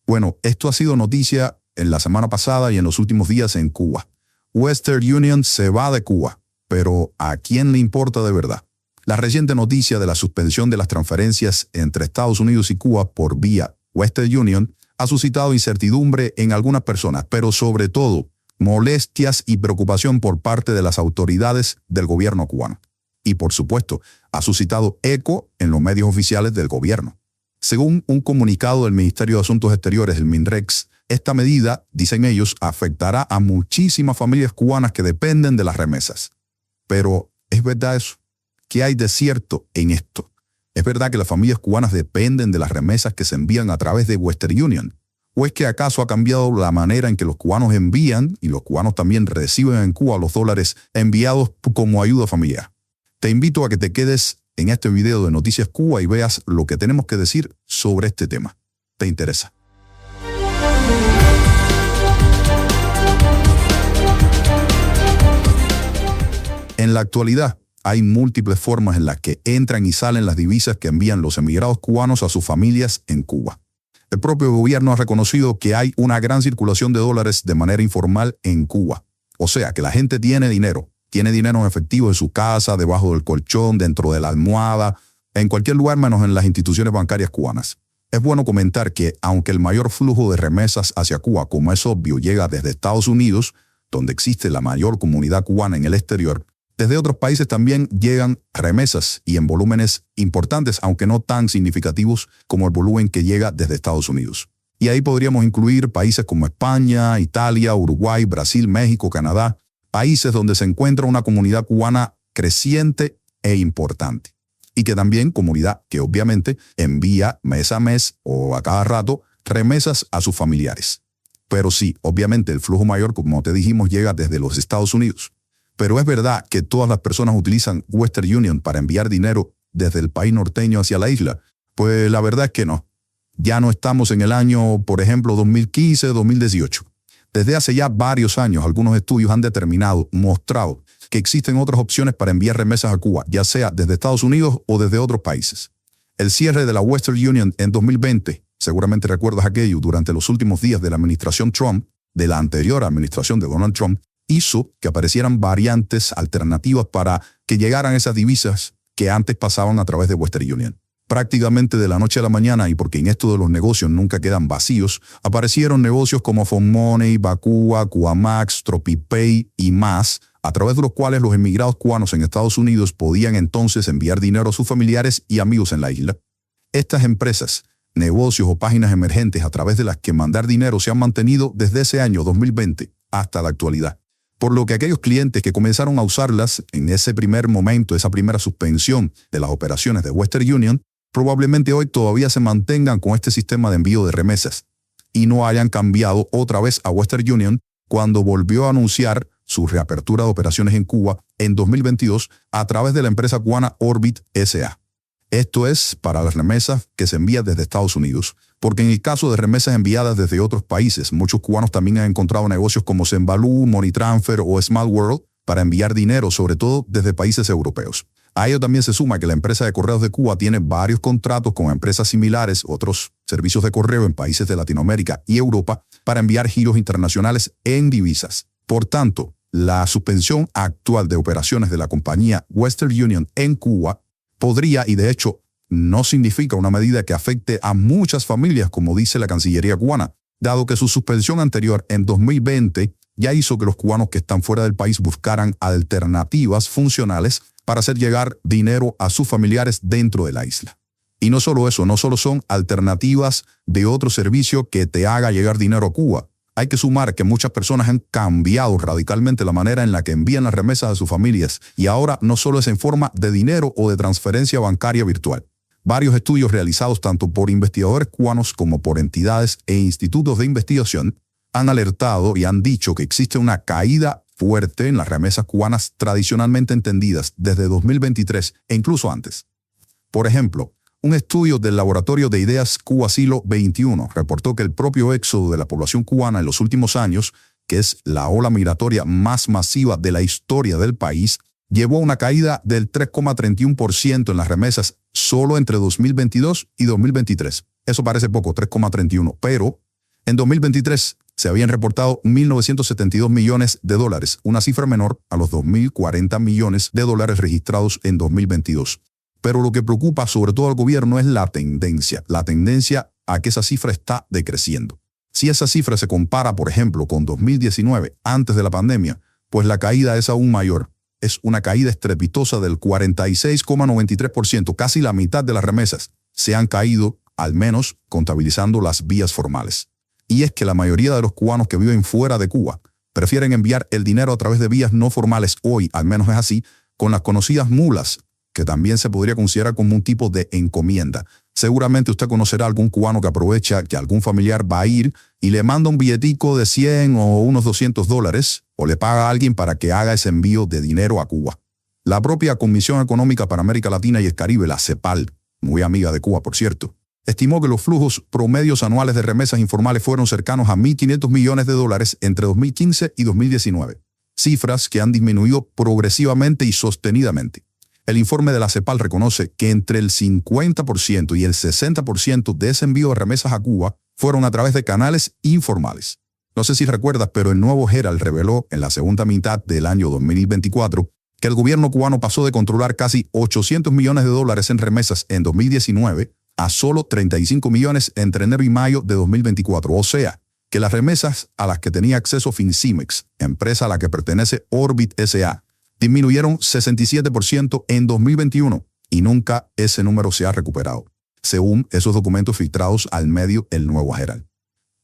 Bueno, esto ha sido noticia en la semana pasada y en los últimos días en Cuba. Western Union se va de Cuba, pero ¿a quién le importa de verdad? La reciente noticia de la suspensión de las transferencias entre Estados Unidos y Cuba por vía Western Union ha suscitado incertidumbre en algunas personas, pero sobre todo molestias y preocupación por parte de las autoridades del gobierno cubano. Y por supuesto, ha suscitado eco en los medios oficiales del gobierno. Según un comunicado del Ministerio de Asuntos Exteriores, el MINREX, esta medida, dicen ellos, afectará a muchísimas familias cubanas que dependen de las remesas. Pero, ¿es verdad eso? ¿Qué hay de cierto en esto? ¿Es verdad que las familias cubanas dependen de las remesas que se envían a través de Western Union? ¿O es que acaso ha cambiado la manera en que los cubanos envían y los cubanos también reciben en Cuba los dólares enviados como ayuda familiar? Te invito a que te quedes en este video de Noticias Cuba y veas lo que tenemos que decir sobre este tema. ¿Te interesa? En la actualidad, hay múltiples formas en las que entran y salen las divisas que envían los emigrados cubanos a sus familias en Cuba. El propio gobierno ha reconocido que hay una gran circulación de dólares de manera informal en Cuba. O sea, que la gente tiene dinero en efectivo en su casa, debajo del colchón, dentro de la almohada, en cualquier lugar menos en las instituciones bancarias cubanas. Es bueno comentar que, aunque el mayor flujo de remesas hacia Cuba, como es obvio, llega desde Estados Unidos, donde existe la mayor comunidad cubana en el exterior, desde otros países también llegan remesas y en volúmenes importantes, aunque no tan significativos como el volumen que llega desde Estados Unidos. Y ahí podríamos incluir países como España, Italia, Uruguay, Brasil, México, Canadá, países donde se encuentra una comunidad cubana creciente e importante. Y que también comunidad que obviamente envía mes a mes o a cada rato remesas a sus familiares. Pero sí, obviamente el flujo mayor, como te dijimos, llega desde los Estados Unidos. Pero es verdad que todas las personas utilizan Western Union para enviar dinero desde el país norteño hacia la isla. Pues la verdad es que no. Ya no estamos en el año, por ejemplo, 2015-2018. Desde hace ya varios años, algunos estudios han mostrado que existen otras opciones para enviar remesas a Cuba, ya sea desde Estados Unidos o desde otros países. El cierre de la Western Union en 2020, seguramente recuerdas aquello, durante los últimos días de la administración Trump, de la anterior administración de Donald Trump, hizo que aparecieran variantes alternativas para que llegaran esas divisas que antes pasaban a través de Western Union. Prácticamente de la noche a la mañana, y porque en esto de los negocios nunca quedan vacíos, aparecieron negocios como PhoneMoney, Bacua, Cuamax, TropiPay y más, a través de los cuales los emigrados cubanos en Estados Unidos podían entonces enviar dinero a sus familiares y amigos en la isla. Estas empresas, negocios o páginas emergentes a través de las que mandar dinero se han mantenido desde ese año 2020 hasta la actualidad. Por lo que aquellos clientes que comenzaron a usarlas en ese primer momento, esa primera suspensión de las operaciones de Western Union, probablemente hoy todavía se mantengan con este sistema de envío de remesas y no hayan cambiado otra vez a Western Union cuando volvió a anunciar su reapertura de operaciones en Cuba en 2022 a través de la empresa cubana Orbit S.A. Esto es para las remesas que se envían desde Estados Unidos, porque en el caso de remesas enviadas desde otros países, muchos cubanos también han encontrado negocios como Zenbalú, Money Transfer o Smart World para enviar dinero, sobre todo desde países europeos. A ello también se suma que la empresa de correos de Cuba tiene varios contratos con empresas similares, otros servicios de correo en países de Latinoamérica y Europa, para enviar giros internacionales en divisas. Por tanto, la suspensión actual de operaciones de la compañía Western Union en Cuba podría, y de hecho no significa una medida que afecte a muchas familias, como dice la Cancillería cubana, dado que su suspensión anterior en 2020 ya hizo que los cubanos que están fuera del país buscaran alternativas funcionales para hacer llegar dinero a sus familiares dentro de la isla. Y no solo eso, no solo son alternativas de otro servicio que te haga llegar dinero a Cuba. Hay que sumar que muchas personas han cambiado radicalmente la manera en la que envían las remesas a sus familias y ahora no solo es en forma de dinero o de transferencia bancaria virtual. Varios estudios realizados tanto por investigadores cubanos como por entidades e institutos de investigación han alertado y han dicho que existe una caída fuerte en las remesas cubanas tradicionalmente entendidas desde 2023 e incluso antes. Por ejemplo, un estudio del Laboratorio de Ideas Cuba Siglo XXI reportó que el propio éxodo de la población cubana en los últimos años, que es la ola migratoria más masiva de la historia del país, llevó a una caída del 3,31% en las remesas solo entre 2022 y 2023. Eso parece poco, 3,31%, pero En 2023 se habían reportado 1.972 millones de dólares, una cifra menor a los 2.040 millones de dólares registrados en 2022. Pero lo que preocupa sobre todo al gobierno es la tendencia a que esa cifra está decreciendo. Si esa cifra se compara, por ejemplo, con 2019, antes de la pandemia, pues la caída es aún mayor. Es una caída estrepitosa del 46,93%, casi la mitad de las remesas se han caído, al menos contabilizando las vías formales. Y es que la mayoría de los cubanos que viven fuera de Cuba prefieren enviar el dinero a través de vías no formales hoy, al menos es así, con las conocidas mulas, que también se podría considerar como un tipo de encomienda. Seguramente usted conocerá a algún cubano que aprovecha que algún familiar va a ir y le manda un billetico de 100 o unos $200 o le paga a alguien para que haga ese envío de dinero a Cuba. La propia Comisión Económica para América Latina y el Caribe, la CEPAL, muy amiga de Cuba, por cierto, estimó que los flujos promedios anuales de remesas informales fueron cercanos a 1.500 millones de dólares entre 2015 y 2019, cifras que han disminuido progresivamente y sostenidamente. El informe de la CEPAL reconoce que entre el 50% y el 60% de ese envío de remesas a Cuba fueron a través de canales informales. No sé si recuerdas, pero el Nuevo Herald reveló en la segunda mitad del año 2024 que el gobierno cubano pasó de controlar casi 800 millones de dólares en remesas en 2019 a solo 35 millones entre enero y mayo de 2024. O sea, que las remesas a las que tenía acceso Fincimex, empresa a la que pertenece Orbit S.A., disminuyeron 67% en 2021 y nunca ese número se ha recuperado, según esos documentos filtrados al medio El Nuevo Herald.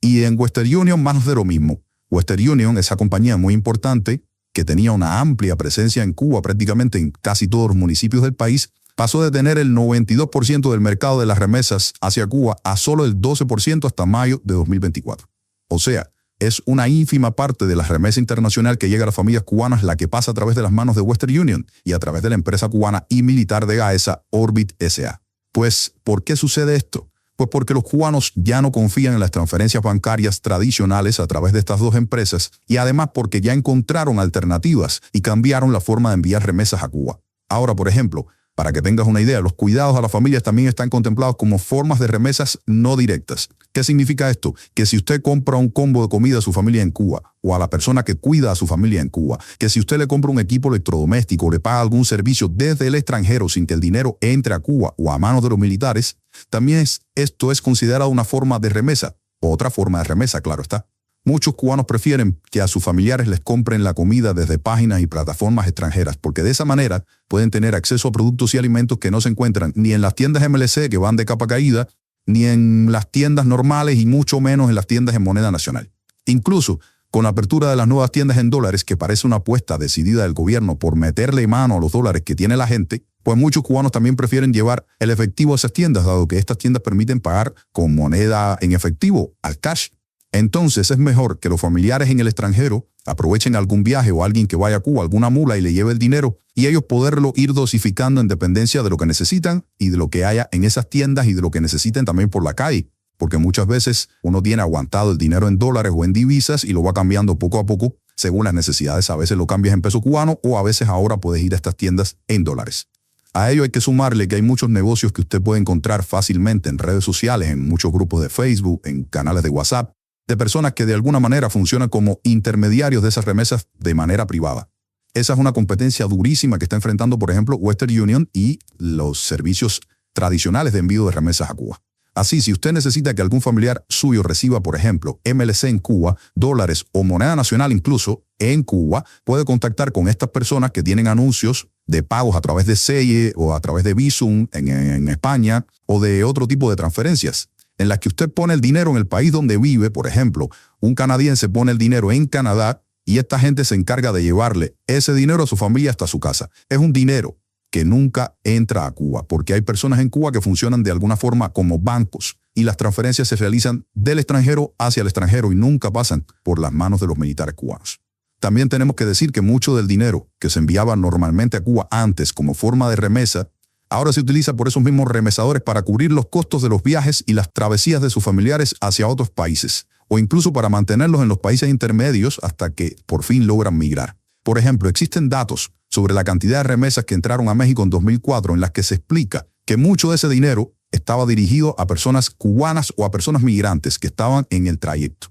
Y en Western Union más de lo mismo. Western Union, esa compañía muy importante que tenía una amplia presencia en Cuba, prácticamente en casi todos los municipios del país, pasó de tener el 92% del mercado de las remesas hacia Cuba a solo el 12% hasta mayo de 2024. O sea, es una ínfima parte de la remesa internacional que llega a las familias cubanas la que pasa a través de las manos de Western Union y a través de la empresa cubana y militar de Gaesa, Orbit S.A. Pues, ¿por qué sucede esto? Pues porque los cubanos ya no confían en las transferencias bancarias tradicionales a través de estas dos empresas y además porque ya encontraron alternativas y cambiaron la forma de enviar remesas a Cuba. Ahora, por ejemplo, para que tengas una idea, los cuidados a las familias también están contemplados como formas de remesas no directas. ¿Qué significa esto? Que si usted compra un combo de comida a su familia en Cuba, o a la persona que cuida a su familia en Cuba, que si usted le compra un equipo electrodoméstico o le paga algún servicio desde el extranjero sin que el dinero entre a Cuba o a manos de los militares, también esto es considerado una forma de remesa. Otra forma de remesa, claro está. Muchos cubanos prefieren que a sus familiares les compren la comida desde páginas y plataformas extranjeras, porque de esa manera pueden tener acceso a productos y alimentos que no se encuentran ni en las tiendas MLC que van de capa caída, ni en las tiendas normales y mucho menos en las tiendas en moneda nacional. Incluso con la apertura de las nuevas tiendas en dólares, que parece una apuesta decidida del gobierno por meterle mano a los dólares que tiene la gente, pues muchos cubanos también prefieren llevar el efectivo a esas tiendas, dado que estas tiendas permiten pagar con moneda en efectivo, al cash. Entonces es mejor que los familiares en el extranjero aprovechen algún viaje o alguien que vaya a Cuba, alguna mula y le lleve el dinero y ellos poderlo ir dosificando en dependencia de lo que necesitan y de lo que haya en esas tiendas y de lo que necesiten también por la calle. Porque muchas veces uno tiene aguantado el dinero en dólares o en divisas y lo va cambiando poco a poco según las necesidades. A veces lo cambias en peso cubano o a veces ahora puedes ir a estas tiendas en dólares. A ello hay que sumarle que hay muchos negocios que usted puede encontrar fácilmente en redes sociales, en muchos grupos de Facebook, en canales de WhatsApp, de personas que de alguna manera funcionan como intermediarios de esas remesas de manera privada. Esa es una competencia durísima que está enfrentando, por ejemplo, Western Union y los servicios tradicionales de envío de remesas a Cuba. Así, si usted necesita que algún familiar suyo reciba, por ejemplo, MLC en Cuba, dólares o moneda nacional incluso en Cuba, puede contactar con estas personas que tienen anuncios de pagos a través de Selle o a través de Bizum en España o de otro tipo de transferencias, en las que usted pone el dinero en el país donde vive. Por ejemplo, un canadiense pone el dinero en Canadá y esta gente se encarga de llevarle ese dinero a su familia hasta su casa. Es un dinero que nunca entra a Cuba, porque hay personas en Cuba que funcionan de alguna forma como bancos y las transferencias se realizan del extranjero hacia el extranjero y nunca pasan por las manos de los militares cubanos. También tenemos que decir que mucho del dinero que se enviaba normalmente a Cuba antes como forma de remesa, ahora se utiliza por esos mismos remesadores para cubrir los costos de los viajes y las travesías de sus familiares hacia otros países, o incluso para mantenerlos en los países intermedios hasta que por fin logran migrar. Por ejemplo, existen datos sobre la cantidad de remesas que entraron a México en 2004 en las que se explica que mucho de ese dinero estaba dirigido a personas cubanas o a personas migrantes que estaban en el trayecto.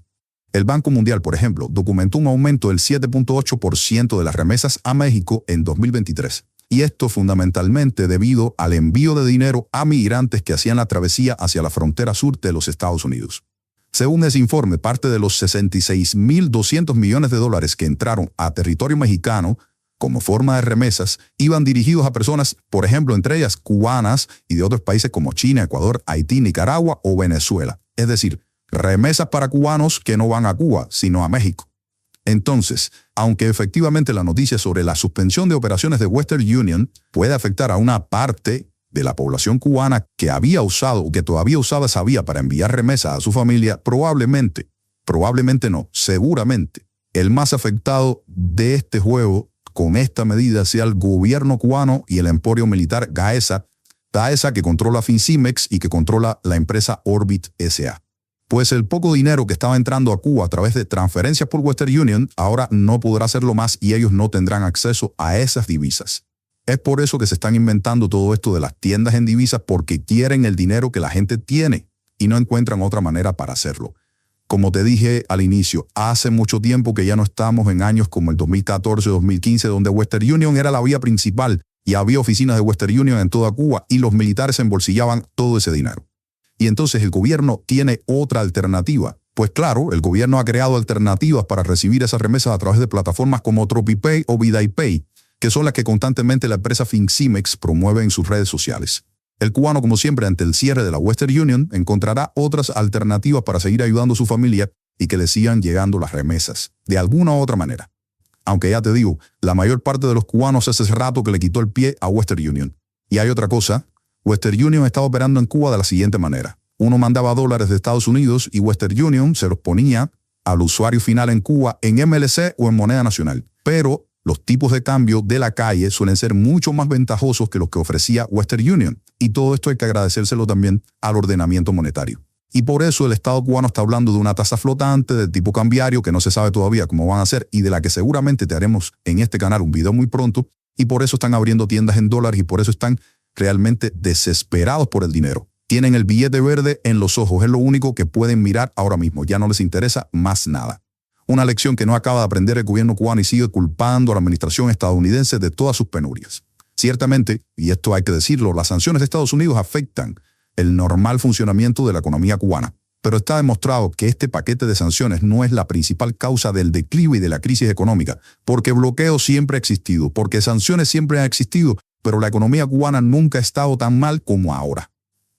El Banco Mundial, por ejemplo, documentó un aumento del 7.8% de las remesas a México en 2023. Y esto fundamentalmente debido al envío de dinero a migrantes que hacían la travesía hacia la frontera sur de los Estados Unidos. Según ese informe, parte de los 66.200 millones de dólares que entraron a territorio mexicano como forma de remesas iban dirigidos a personas, por ejemplo, entre ellas cubanas y de otros países como China, Ecuador, Haití, Nicaragua o Venezuela. Es decir, remesas para cubanos que no van a Cuba, sino a México. Entonces, aunque efectivamente la noticia sobre la suspensión de operaciones de Western Union puede afectar a una parte de la población cubana que había usado o que todavía usaba esa vía para enviar remesas a su familia, probablemente no, seguramente, el más afectado de este juego con esta medida sea el gobierno cubano y el emporio militar Gaesa que controla Fincimex y que controla la empresa Orbit S.A. Pues el poco dinero que estaba entrando a Cuba a través de transferencias por Western Union ahora no podrá hacerlo más y ellos no tendrán acceso a esas divisas. Es por eso que se están inventando todo esto de las tiendas en divisas, porque quieren el dinero que la gente tiene y no encuentran otra manera para hacerlo. Como te dije al inicio, hace mucho tiempo que ya no estamos en años como el 2014-2015, donde Western Union era la vía principal y había oficinas de Western Union en toda Cuba y los militares embolsillaban todo ese dinero. Y entonces el gobierno tiene otra alternativa. Pues claro, el gobierno ha creado alternativas para recibir esas remesas a través de plataformas como TropiPay o VidaiPay, que son las que constantemente la empresa Fincimex promueve en sus redes sociales. El cubano, como siempre, ante el cierre de la Western Union, encontrará otras alternativas para seguir ayudando a su familia y que le sigan llegando las remesas, de alguna u otra manera. Aunque ya te digo, la mayor parte de los cubanos hace rato que le quitó el pie a Western Union. Y hay otra cosa, Western Union estaba operando en Cuba de la siguiente manera. Uno mandaba dólares de Estados Unidos y Western Union se los ponía al usuario final en Cuba en MLC o en moneda nacional. Pero los tipos de cambio de la calle suelen ser mucho más ventajosos que los que ofrecía Western Union. Y todo esto hay que agradecérselo también al ordenamiento monetario. Y por eso el Estado cubano está hablando de una tasa flotante de tipo cambiario que no se sabe todavía cómo van a ser y de la que seguramente te haremos en este canal un video muy pronto. Y por eso están abriendo tiendas en dólares y por eso están realmente desesperados por el dinero. Tienen el billete verde en los ojos, es lo único que pueden mirar ahora mismo. Ya no les interesa más nada. Una lección que no acaba de aprender el gobierno cubano y sigue culpando a la administración estadounidense de todas sus penurias. Ciertamente, y esto hay que decirlo, las sanciones de Estados Unidos afectan el normal funcionamiento de la economía cubana. Pero está demostrado que este paquete de sanciones no es la principal causa del declive y de la crisis económica, porque bloqueo siempre ha existido, porque sanciones siempre han existido, pero la economía cubana nunca ha estado tan mal como ahora.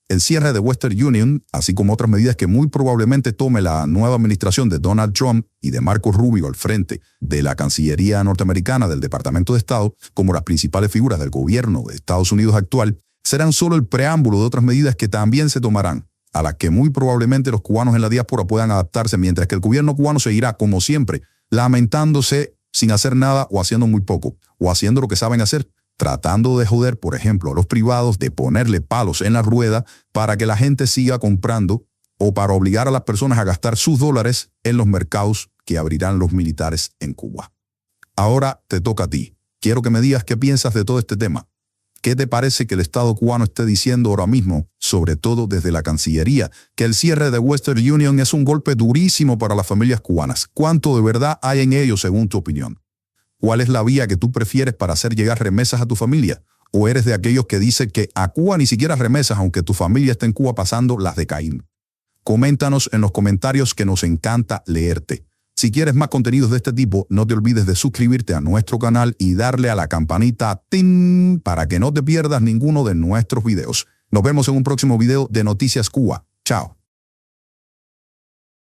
El cierre de Western Union, así como otras medidas que muy probablemente tome la nueva administración de Donald Trump y de Marco Rubio al frente de la Cancillería norteamericana del Departamento de Estado, como las principales figuras del gobierno de Estados Unidos actual, serán solo el preámbulo de otras medidas que también se tomarán, a las que muy probablemente los cubanos en la diáspora puedan adaptarse, mientras que el gobierno cubano seguirá, como siempre, lamentándose sin hacer nada o haciendo muy poco, o haciendo lo que saben hacer, tratando de joder, por ejemplo, a los privados, de ponerle palos en la rueda para que la gente siga comprando o para obligar a las personas a gastar sus dólares en los mercados que abrirán los militares en Cuba. Ahora te toca a ti. Quiero que me digas qué piensas de todo este tema. ¿Qué te parece que el Estado cubano esté diciendo ahora mismo, sobre todo desde la Cancillería, que el cierre de Western Union es un golpe durísimo para las familias cubanas? ¿Cuánto de verdad hay en ello según tu opinión? ¿Cuál es la vía que tú prefieres para hacer llegar remesas a tu familia? ¿O eres de aquellos que dicen que a Cuba ni siquiera remesas aunque tu familia esté en Cuba pasando las de Caín? Coméntanos en los comentarios, que nos encanta leerte. Si quieres más contenidos de este tipo, no te olvides de suscribirte a nuestro canal y darle a la campanita ¡tin! Para que no te pierdas ninguno de nuestros videos. Nos vemos en un próximo video de Noticias Cuba. Chao.